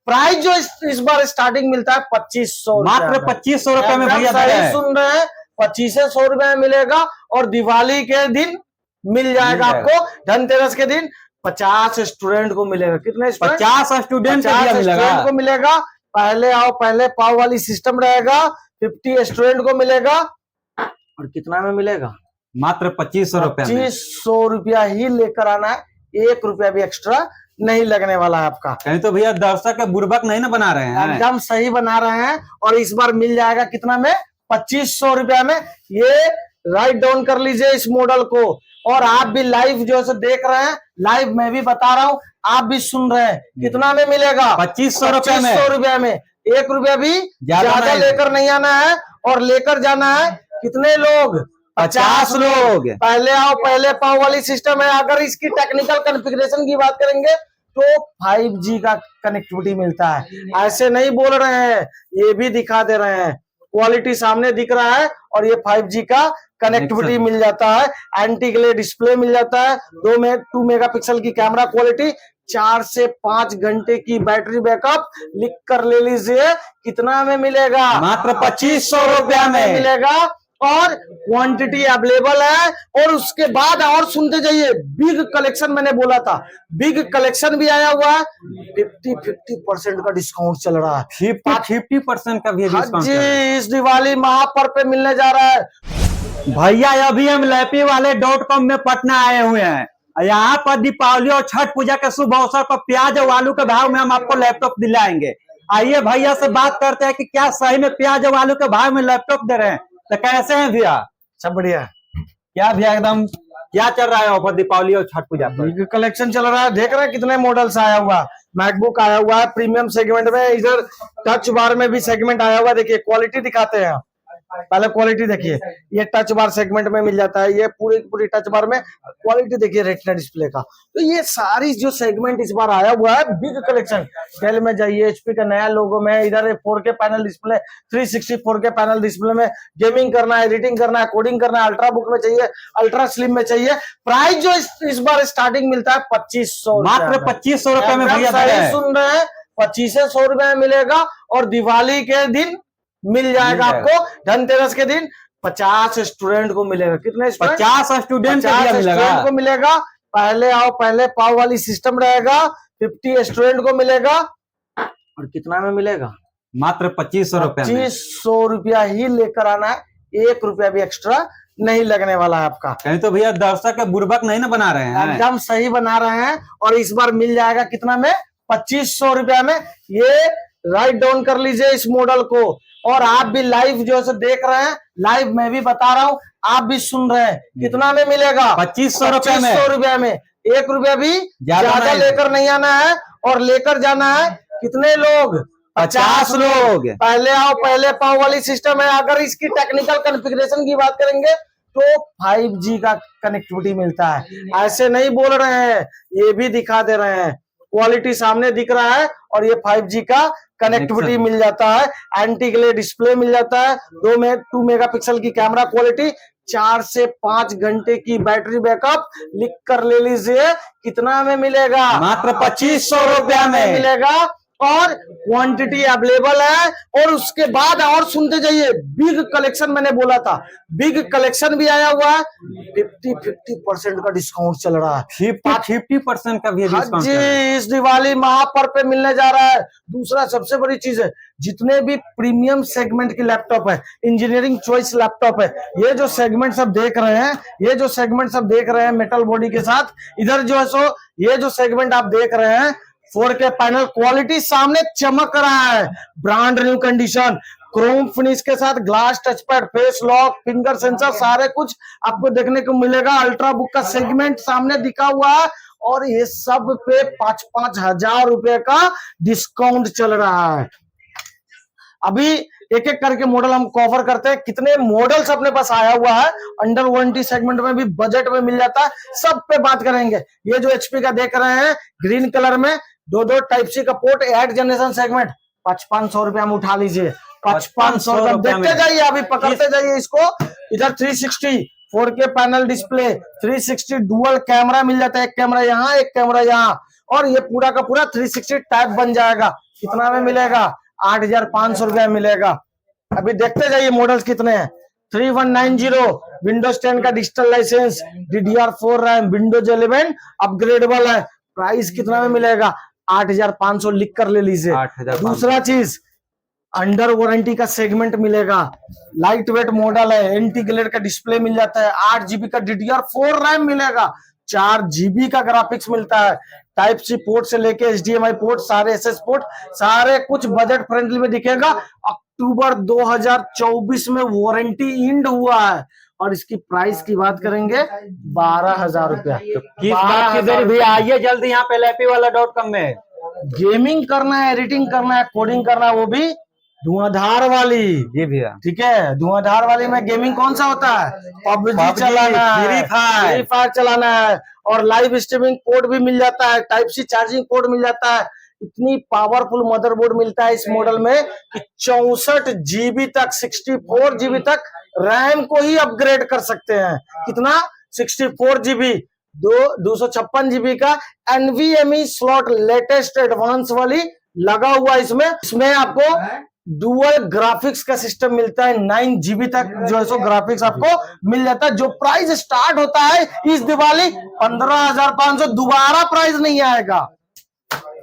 Price जो इस बार starting मिलता है 2500, मात्र 2500 रुपए में भैया सही सुन रहे हैं, 2500 रुपए में मिलेगा। और दिवाली के दिन मिल जाएगा आपको, धनतेरस के दिन 50 स्टूडेंट को मिलेगा। कितने 50 स्टूडेंट को मिलेगा। पहले आओ पहले पाओ वाली सिस्टम रहेगा, 50 स्टूडेंट को मिलेगा। और कितना में मिलेगा? मात्र 2500 रुपया। 2500 रुपया ही लेकर आना है, 1 रुपया भी एक्स्ट्रा नहीं लगने वाला है आपका। कहीं तो भैया दर्शक बुर्बक नहीं ना बना रहे हैं, एकदम सही बना रहे हैं। और इस बार मिल जाएगा कितना में? 2500 रुपया में। ये राइट डाउन कर लीजिए इस मॉडल को। और आप भी लाइव जो है देख रहे हैं, लाइव मैं भी बता रहा हूँ, आप भी सुन रहे हैं। कितना में मिलेगा? 2500 रुपया में। 2500 रुपया में 1 रुपया भी ज्यादा लेकर नहीं आना है। और लेकर जाना है कितने लोग? 50 लोग। पहले आओ पहले पाओ वाली सिस्टम है। अगर इसकी टेक्निकल कॉन्फ़िगरेशन की बात करेंगे तो 5G का कनेक्टिविटी मिलता है। ऐसे नहीं बोल रहे हैं, ये भी दिखा दे रहे हैं, क्वालिटी सामने दिख रहा है। और ये 5G का कनेक्टिविटी मिल जाता है, एंटी ग्ले डिस्प्ले मिल जाता है, 2 मेगापिक्सल की कैमरा क्वालिटी, 4 से 5 घंटे की बैटरी बैकअप। लिख कर ले लीजिए कितना में मिलेगा? मात्र 2500 रुपया में मिलेगा। और क्वांटिटी अवेलेबल है। और उसके बाद और सुनते जाइए, बिग कलेक्शन मैंने बोला था, बिग कलेक्शन भी आया हुआ है। 50% का डिस्काउंट चल रहा है। 50% का भी डिस्काउंट जी, इस दिवाली महापर्व पे मिलने जा रहा है भैया। अभी हम lappyvale.com में पटना आए हुए हैं। यहाँ पर दीपावली और छठ पूजा के शुभ अवसर पर प्याज और आलू के भाव में हम आपको लैपटॉप दिलाएंगे। आइए भैया से बात करते हैं कि क्या सही में प्याज और आलू के भाव में लैपटॉप दे रहे हैं। तो कैसे हैं भैया? सब बढ़िया। क्या भैया एकदम क्या चल रहा है ऑफर दीपावली और छठ पूजा पर? कलेक्शन चल रहा है, देख रहे हैं कितने मॉडल्स आया हुआ। मैकबुक आया हुआ है प्रीमियम सेगमेंट में, इधर टच बार में भी सेगमेंट आया हुआ है। देखिए क्वालिटी दिखाते हैं, पहले क्वालिटी देखिए। ये टच बार सेगमेंट में मिल जाता है, ये पूरी टच बार में क्वालिटी देखिए रेटिना डिस्प्ले का। तो ये सारी जो सेगमेंट इस बार आया हुआ है, बिग कलेक्शन। डेल में जाइए, HP का नया लोगो में, इधर 4K panel display, 360 4K panel display में गेमिंग करना है, एडिटिंग करना है, कोडिंग करना है, अल्ट्रा बुक में चाहिए, अल्ट्रा स्लिम में चाहिए। प्राइस जो इस बार स्टार्टिंग मिलता है 2500, मात्र 2500 रुपए में भैया। सही सुन रहे हैं, 2500 रुपए में मिलेगा। और दिवाली के दिन मिल जाएगा आपको, धनतेरस के दिन 50 स्टूडेंट को मिलेगा। कितने? 50 स्टूडेंट को मिलेगा। पहले आओ पहले पाओ वाली सिस्टम रहेगा, 50 स्टूडेंट को मिलेगा। और कितना में मिलेगा? मात्र 2500 रुपया। 2500 रुपया ही लेकर आना है, 1 रुपया भी एक्स्ट्रा नहीं लगने वाला है आपका। कहीं तो भैया दर्शक बुर्बक नहीं ना बना रहे हैं, एकदम सही बना रहे हैं। और इस बार मिल जाएगा कितना में? 2500 रुपया में। ये राइट डाउन कर लीजिए इस मॉडल को। और आप भी लाइव जो है देख रहे हैं, लाइव मैं भी बता रहा हूँ, आप भी सुन रहे हैं। कितना में मिलेगा? 2500 रुपया में 1 रुपया भी ज्यादा लेकर नहीं आना है। और लेकर जाना है कितने लोग? 50 लोग। पहले आओ पहले पाओ वाली सिस्टम है। अगर इसकी टेक्निकल कॉन्फ़िगरेशन की बात करेंगे तो 5G का कनेक्टिविटी मिलता है। ऐसे नहीं बोल रहे हैं, ये भी दिखा दे रहे हैं, क्वालिटी सामने दिख रहा है। और ये 5G का कनेक्टिविटी मिल जाता है, एंटी ग्ले डिस्प्ले मिल जाता है, 2 मेगापिक्सल की कैमरा क्वालिटी, 4 से 5 घंटे की बैटरी बैकअप। लिख कर ले लीजिए कितना में मिलेगा? मात्र 2500 रुपया में मिलेगा। और क्वांटिटी अवेलेबल है। और उसके बाद और सुनते जाइए, बिग कलेक्शन मैंने बोला था, बिग कलेक्शन भी आया हुआ है। 50% का डिस्काउंट चल रहा है। 50% का भी डिस्काउंट जी, इस दिवाली महापर्व पे मिलने जा रहा है। दूसरा सबसे बड़ी चीज है, जितने भी प्रीमियम सेगमेंट की लैपटॉप है, इंजीनियरिंग चॉइस लैपटॉप है, ये जो सेगमेंट सब देख रहे हैं, ये जो सेगमेंट सब देख रहे हैं मेटल बॉडी के साथ, इधर जो है सो ये जो सेगमेंट आप देख रहे हैं, 4K पैनल क्वालिटी सामने चमक रहा है, brand new condition, Chrome finish के साथ, glass touch pad, face lock, finger sensor, सारे कुछ आपको देखने को मिलेगा। अल्ट्रा बुक का सेगमेंट सामने दिखा हुआ है। और ये सब पे 5-5 हजार रुपए का डिस्काउंट चल रहा है। अभी एक एक करके मॉडल हम कवर करते हैं। कितने मॉडल्स अपने पास आया हुआ है, अंडर वारंटी सेगमेंट में भी, बजट में मिल जाता है, सब पे बात करेंगे। ये जो HP का देख रहे हैं ग्रीन कलर में, 2 टाइप सी का पोर्ट, 8 जनरेशन सेगमेंट, 5500 रुपया में उठा लीजिए। 5500 देखते जाइए, अभी पकड़ते जाइए इसको। इधर 360 4K panel display, 360 dual camera मिल जाता है, एक कैमरा यहाँ एक कैमरा यहाँ। और ये पूरा का पूरा 360 टाइप बन जाएगा। कितना में मिलेगा? 8,500 रुपया मिलेगा। अभी देखते जाइए मॉडल्स कितने हैं। 3190 विंडोज 10 का digital licence, DDR4 RAM, Windows 11 upgradable है। प्राइस कितना में मिलेगा? 8,500 लिख कर ले लीजिए। 8,500। दूसरा चीज अंडर वारंटी का सेगमेंट मिलेगा, लाइट वेट मॉडल है, एंटी ग्लेयर का डिस्प्ले मिल जाता है, 8 GB का DDR4 रैम मिलेगा, 4 GB का ग्राफिक्स मिलता है, टाइप सी पोर्ट से लेके HDMI पोर्ट, सारे SS पोर्ट, सारे कुछ बजट फ्रेंडली में दिखेगा। अक्टूबर 2024 में वारंटी इंड हुआ है और इसकी प्राइस की बात करेंगे 12,000 रुपया। तो किस बात की देरी भैया, आइए जल्दी यहाँ पे LAPwala.com में। गेमिंग करना है, एडिटिंग करना है, कोडिंग करना है, वो भी धुआंधार वाली। जी भैया, ठीक है, धुआंधार वाली में गेमिंग कौन सा होता है? PUBG चलाना है, फ्री फायर चलाना है, और लाइव स्ट्रीमिंग पोर्ट भी मिल जाता है, टाइप सी चार्जिंग पोर्ट मिल जाता है। इतनी पावरफुल मदरबोर्ड मिलता है इस मॉडल में कि 64 GB तक, 64 GB तक रैम को ही अपग्रेड कर सकते हैं। कितना? 64 GB, 256 GB का NVMe स्लॉट लेटेस्ट एडवांस वाली लगा हुआ इसमें आपको डुअल ग्राफिक्स का सिस्टम मिलता है। 9 GB तक जो है सो ग्राफिक्स आपको मिल जाता है। जो प्राइस स्टार्ट होता है इस दिवाली 15,500, दोबारा प्राइस नहीं आएगा।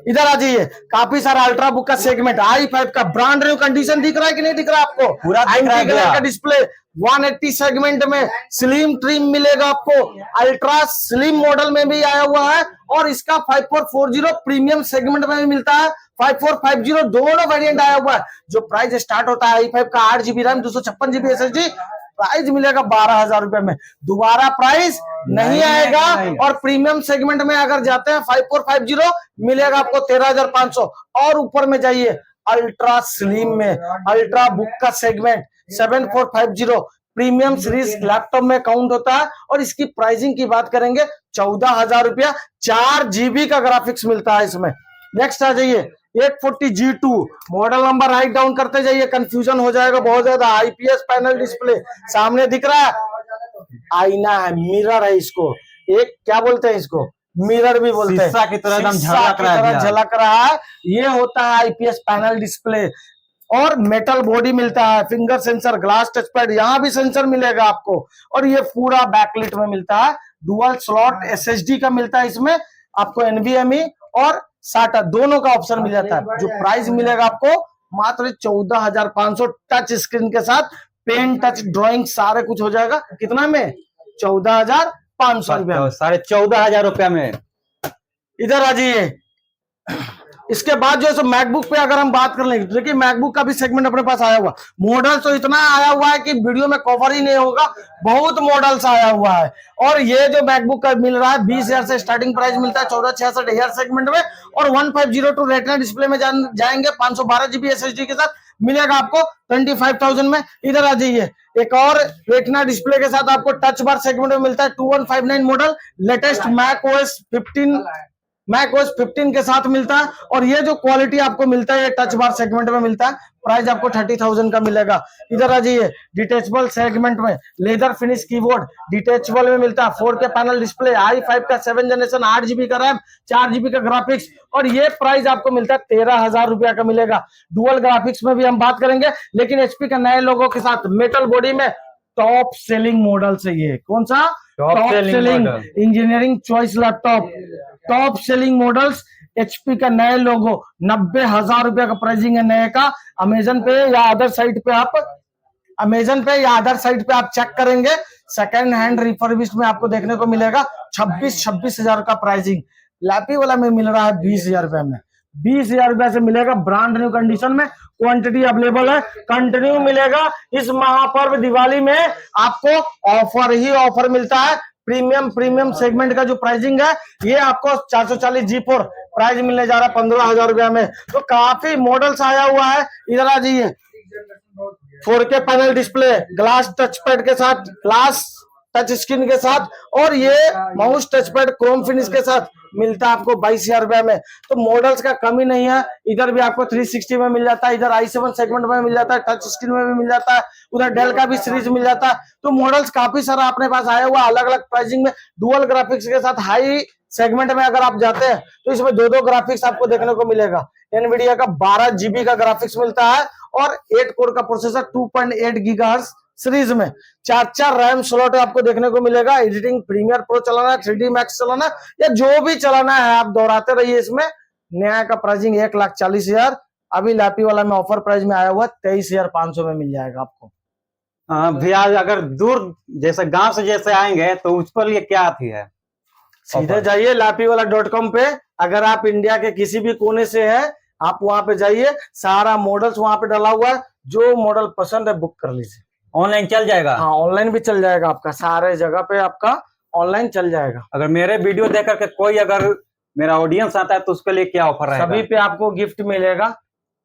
इधर आ जाइए, काफी सारा अल्ट्रा बुक का सेगमेंट, i5 का ब्रांड न्यू कंडीशन दिख रहा है कि नहीं दिख रहा है आपको? पूरा दिख रहा है एंटी ग्लेयर का डिस्प्ले, 180 सेगमेंट में स्लिम ट्रिम मिलेगा आपको। अल्ट्रा स्लिम मॉडल में भी आया हुआ है और इसका 5440 प्रीमियम सेगमेंट में भी मिलता है। 5450 दोनों वेरिएंट आया हुआ है। जो प्राइस स्टार्ट होता है i5 का 8 GB RAM, 256 GB SSD, price मिलेगा 12,000 रुपए में। दोबारा प्राइस नहीं आएगा। और प्रीमियम सेगमेंट में अगर जाते हैं 5450 मिलेगा आपको 13,500। और ऊपर में जाइए अल्ट्रा स्लिम में, अल्ट्रा बुक का सेगमेंट 7450 प्रीमियम सीरीज लैपटॉप में काउंट होता है और इसकी प्राइसिंग की बात करेंगे 14,000 रुपया। 4 GB का ग्राफिक्स मिलता है इसमें। नेक्स्ट आ जाइए 840G2 model number write down करते जाइए, कंफ्यूजन हो जाएगा बहुत ज्यादा। IPS पैनल डिस्प्ले सामने दिख रहा है, आईना है, मिरर है, इसको एक क्या बोलते हैं, इसको मिरर भी बोलते हैं। शीशा की तरह एकदम झलक रहा है। ये होता है IPS पैनल डिस्प्ले। और मेटल बॉडी मिलता है, finger sensor, glass touch pad, यहाँ भी सेंसर मिलेगा आपको। और ये पूरा बैकलिट में मिलता है। डुअल स्लॉट SSD का मिलता है इसमें आपको, NVMe और SATA दोनों का ऑप्शन मिल जाता है। जो प्राइस मिलेगा आपको मात्र 14,500, टच स्क्रीन के साथ, पेन टच ड्राइंग सारे कुछ हो जाएगा। कितना में? 14,500 रुपया, 14,500 रुपया में। इधर आ जाइए। इसके बाद जो है सो मैकबुक पे अगर हम बात कर लेंगे, देखिए मैकबुक का भी सेगमेंट अपने पास आया हुआ। मॉडल तो इतना आया हुआ है कि वीडियो में कवर ही नहीं होगा, बहुत मॉडल्स आया हुआ है। और ये जो मैकबुक का मिल रहा है 20,000 से स्टार्टिंग प्राइस मिलता है 1466 हेयर सेगमेंट में। और 1502 रेटिना डिस्प्ले में जाएंगे 512 GB SSD के साथ मिलेगा आपको 25,000 में। इधर आ जाइए, एक और रेटिना डिस्प्ले के साथ आपको टच बार सेगमेंट में मिलता है 2159 मॉडल, लेटेस्ट मैकओएस 15 के साथ मिलता है। और ये जो क्वालिटी आपको मिलता है ये टच बार सेगमेंट में मिलता है। प्राइस आपको 30,000 का मिलेगा। इधर आ जाइए, डिटेचबल सेगमेंट में लेदर फिनिश कीबोर्ड डिटेचबल में मिलता है। 4K पैनल डिस्प्ले, i5 का 7 जनरेशन, 8 GB का रैम, 4 GB का ग्राफिक्स। और ये प्राइस आपको मिलता है 13,000 रुपया का मिलेगा। डुअल ग्राफिक्स में भी हम बात करेंगे, लेकिन HP का नए लोगों के साथ मेटल बॉडी में टॉप सेलिंग मॉडल से, ये कौन सा? Top selling engineering choice laptop, top selling models. HP का नए लोगो, 90,000 रुपया का प्राइसिंग है नए का। अमेजन पे या अदर साइट पे आप चेक करेंगे, सेकंड हैंड रिफर्बिश्ड में आपको देखने को मिलेगा 26,000 का प्राइसिंग। LAPwala में मिल रहा है 20,000 रुपए में। 20,000 रुपए से मिलेगा ब्रांड न्यू कंडीशन में। क्वांटिटी अवेलेबल है, कंटिन्यू मिलेगा। इस महापर्व दिवाली में आपको ऑफर ही ऑफर मिलता है। प्रीमियम सेगमेंट का जो प्राइसिंग है ये आपको 440 G4 प्राइस मिलने जा रहा है 15,000 रुपया में। तो काफी मॉडल्स आया हुआ है। इधर आ जाइए, 4K panel display, glass touch pad के साथ, ग्लास टच स्क्रीन के साथ, और ये mouse touch pad Chrome finish के साथ मिलता है आपको 22,000 रुपए में। तो मॉडल्स का कमी नहीं है, इधर भी आपको 360 में मिल जाता है, इधर i7 सेगमेंट में मिल जाता है, टच स्क्रीन में भी मिल जाता है, उधर डेल का भी सीरीज मिल जाता है। तो मॉडल्स काफी सारा अपने पास आया हुआ अलग अलग प्राइसिंग में, डुअल ग्राफिक्स के साथ। हाई सेगमेंट में अगर आप जाते हैं तो इसमें दो ग्राफिक्स आपको देखने को मिलेगा। एनवीडिया का 12 GB का ग्राफिक्स मिलता है और 8 कोर का प्रोसेसर 2.8 GHz सीरीज में। 4 रैम स्लॉट आपको देखने को मिलेगा। एडिटिंग प्रीमियर प्रो चलाना है, 3D मैक्स चलाना या जो भी चलाना है आप दोहराते रहिए। इसमें नया का प्राइसिंग 1,40,000, अभी लैपी वाला में ऑफर प्राइस में आया हुआ 23,500 में मिल जाएगा आपको। भैया अगर दूर जैसे गांव से जैसे आएंगे तो उसके लिए क्या आती है? सीधे जाइए lapiwala.com पे। अगर आप इंडिया के किसी भी कोने से है आप वहां पे जाइए, सारा मॉडल्स वहां पे डाला हुआ है, जो मॉडल पसंद है बुक कर लीजिए। ऑनलाइन चल जाएगा? हाँ ऑनलाइन भी चल जाएगा, आपका सारे जगह पे आपका ऑनलाइन चल जाएगा। अगर मेरे वीडियो देख करके कोई अगर मेरा ऑडियंस आता है तो उसके लिए क्या ऑफर रहेगा? सभी पे आपको गिफ्ट मिलेगा,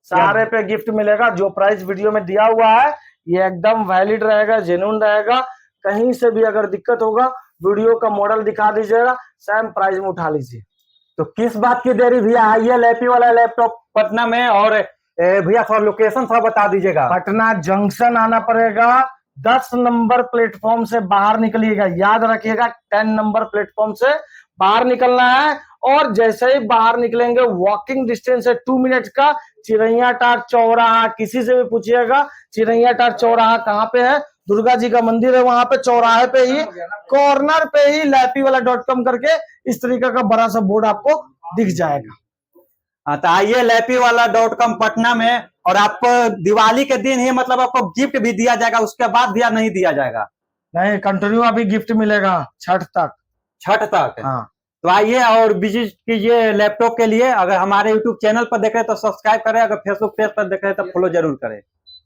सारे पे गिफ्ट मिलेगा। जो प्राइस वीडियो में दिया हुआ है ये एकदम वैलिड रहेगा, जेन्युइन रहेगा। कहीं से भी अगर दिक्कत होगा वीडियो का मॉडल दिखा दीजिएगा, सेम प्राइस में उठा लीजिए। तो किस बात की देरी भैया, आइए लैपी वाला लैपटॉप पटना में। और भैया थोड़ा लोकेशन थोड़ा बता दीजिएगा। पटना जंक्शन आना पड़ेगा, 10 नंबर प्लेटफॉर्म से बाहर निकलिएगा। याद रखिएगा 10 नंबर प्लेटफॉर्म से बाहर निकलना है, और जैसे ही बाहर निकलेंगे वॉकिंग डिस्टेंस है 2 मिनट का चिरैया टार चौराहा। किसी से भी पूछिएगा चिरैया टार चौराहा कहाँ पे है, दुर्गा जी का मंदिर है वहां पे चौराहे पे ही, कॉर्नर पे ही lapiwala.com करके इस तरीके का बड़ा सा बोर्ड आपको दिख जाएगा। हाँ तो आइए lapiwala.com पटना में। और आपको दिवाली के दिन ही मतलब आपको गिफ्ट भी दिया जाएगा, उसके बाद दिया नहीं दिया जाएगा? नहीं, कंटिन्यू अभी गिफ्ट मिलेगा छठ तक। छठ तक? हाँ तो आइए और विजिट कीजिए लैपटॉप के लिए। अगर हमारे यूट्यूब चैनल पर देख रहे हैं तो सब्सक्राइब करें, अगर फेसबुक पेज पर देख रहे हैं तो फॉलो जरूर करें।